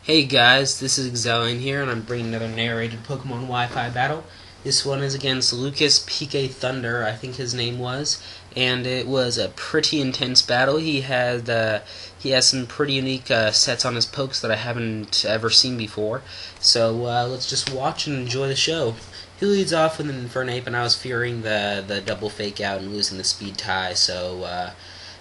Hey guys, this is Xelion here, and I'm bringing another narrated Pokemon Wi-Fi battle. This one is against LucasPKThunder, I think his name was, and it was a pretty intense battle. He has some pretty unique sets on his pokes that I haven't ever seen before. So let's just watch and enjoy the show. He leads off with an Infernape, and I was fearing the double fake out and losing the speed tie, so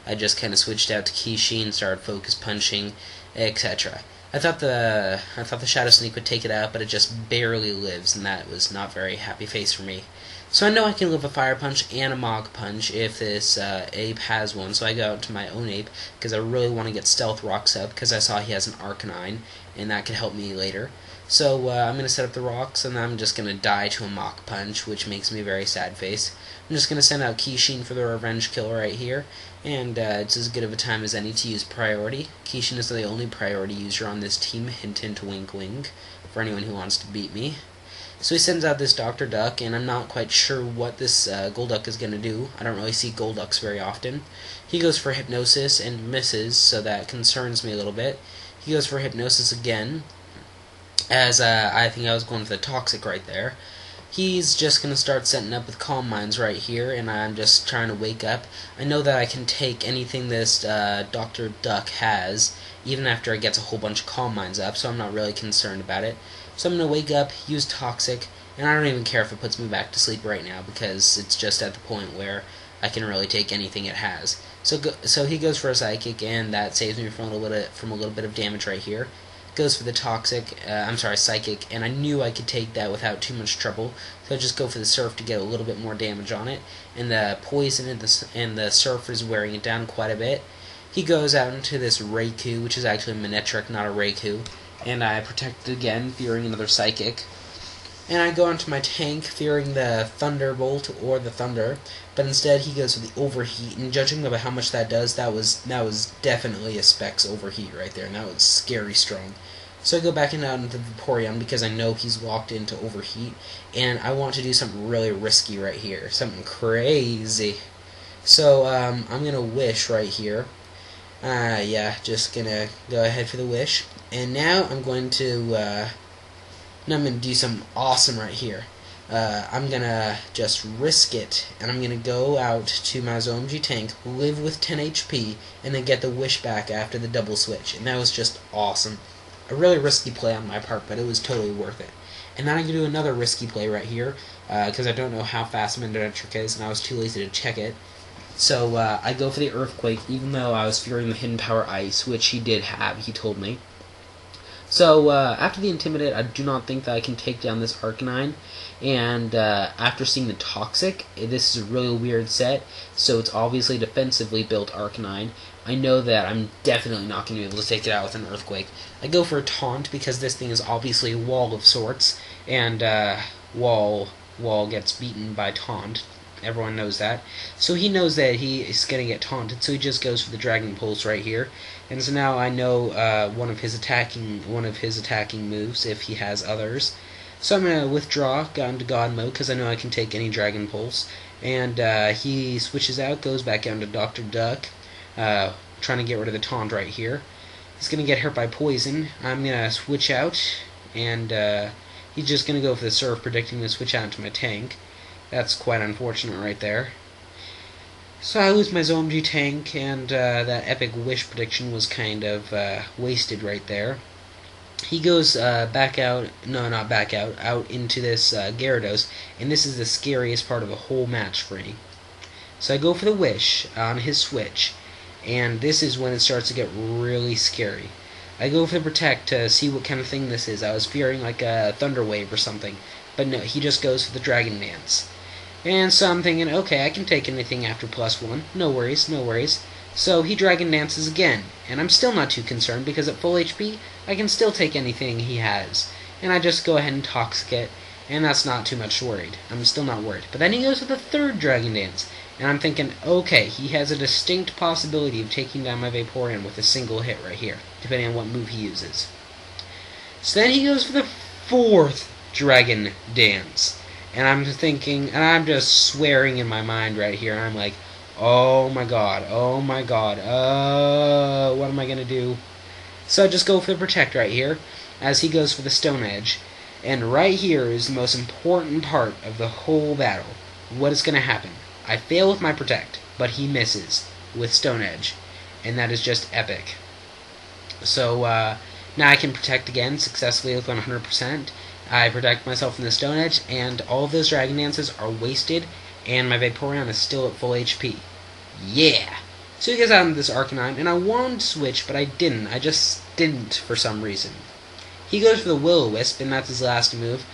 I just kind of switched out to Kishin, started focus punching, etc. I thought the Shadow Sneak would take it out, but it just barely lives, and that was not very happy face for me. So I know I can live a Fire Punch and a Mog Punch if this ape has one, so I go out to my own ape, because I really want to get Stealth Rocks up, because I saw he has an Arcanine, and that could help me later. So I'm going to set up the rocks, and I'm just going to die to a Mach Punch, which makes me very sad face. I'm just going to send out Kishin for the Revenge Kill right here, and it's as good of a time as any to use Priority. Kishin is the only Priority user on this team, hint hint wink wink, for anyone who wants to beat me. So he sends out this Dr. Duck, and I'm not quite sure what this Golduck is going to do. I don't really see Golducks very often. He goes for Hypnosis and misses, so that concerns me a little bit. He goes for Hypnosis again, as I think I was going for the Toxic right there. He's just going to start setting up with Calm Minds right here, and I'm just trying to wake up. I know that I can take anything this Dr. Duck has, even after it gets a whole bunch of Calm Minds up, so I'm not really concerned about it. So I'm going to wake up, use Toxic, and I don't even care if it puts me back to sleep right now, because it's just at the point where I can really take anything it has. So he goes for a Psychic, and that saves me from a little bit of damage right here. Goes for the Psychic, and I knew I could take that without too much trouble, so I just go for the Surf to get a little bit more damage on it, and the Poison and the Surf is wearing it down quite a bit. He goes out into this Raikou, which is actually a Manectric, not a Raikou, and I protect it again, fearing another Psychic. And I go onto my tank, fearing the Thunderbolt or the Thunder, but instead he goes for the Overheat, and judging by how much that does, that was definitely a Specs Overheat right there, and that was scary strong. So I go back and out into Vaporeon because I know he's locked into Overheat, and I want to do something really risky right here, something crazy. So I'm gonna Wish right here. Yeah, just gonna go ahead for the Wish, and now I'm going to do something awesome right here. I'm gonna just risk it, and I'm gonna go out to my Zomg tank, live with 10 HP, and then get the Wish back after the double switch, and that was just awesome. A really risky play on my part, but it was totally worth it. And then I can do another risky play right here, because I don't know how fast Manectric is, and I was too lazy to check it. So I go for the Earthquake, even though I was fearing the Hidden Power Ice, which he did have, he told me. So after the Intimidate, I do not think that I can take down this Arcanine, and after seeing the Toxic, this is a really weird set, so it's obviously defensively built Arcanine. I know that I'm definitely not going to be able to take it out with an Earthquake. I go for a Taunt because this thing is obviously a Wall of sorts, and Wall gets beaten by Taunt. Everyone knows that. So he knows that he is going to get taunted, so he just goes for the Dragon Pulse right here. And so now I know one of his attacking moves if he has others. So I'm going to withdraw, go into God mode, because I know I can take any Dragon Pulse. And he switches out, goes back down to Dr. Duck, trying to get rid of the taunt right here. He's going to get hurt by Poison. I'm going to switch out, and he's just going to go for the Surf, predicting to switch out into my tank. That's quite unfortunate right there. So I lose my Zomg tank, and that epic Wish prediction was kind of wasted right there. He goes out into this Gyarados, and this is the scariest part of the whole match for me. So I go for the Wish on his switch, and this is when it starts to get really scary. I go for the Protect to see what kind of thing this is. I was fearing like a Thunder Wave or something, but no, he just goes for the Dragon Dance. And so I'm thinking, okay, I can take anything after +1. No worries, no worries. So he Dragon Dances again, and I'm still not too concerned because at full HP, I can still take anything he has. And I just go ahead and Toxic it, and that's not too much worried. I'm still not worried. But then he goes with the third Dragon Dance, and I'm thinking, okay, he has a distinct possibility of taking down my Vaporeon with a single hit right here, depending on what move he uses. So then he goes for the fourth Dragon Dance. And I'm thinking, and I'm just swearing in my mind right here, and I'm like, oh my god, what am I going to do? So I just go for the Protect right here, as he goes for the Stone Edge. And right here is the most important part of the whole battle. What is going to happen? I fail with my Protect, but he misses with Stone Edge. And that is just epic. So now I can Protect again successfully with 100%. I protect myself from the Stone Edge, and all of those Dragon Dances are wasted, and my Vaporeon is still at full HP. Yeah! So he gets out into this Arcanine, and I wanted to switch, but I didn't. I just didn't for some reason. He goes for the Will-O-Wisp, and that's his last move.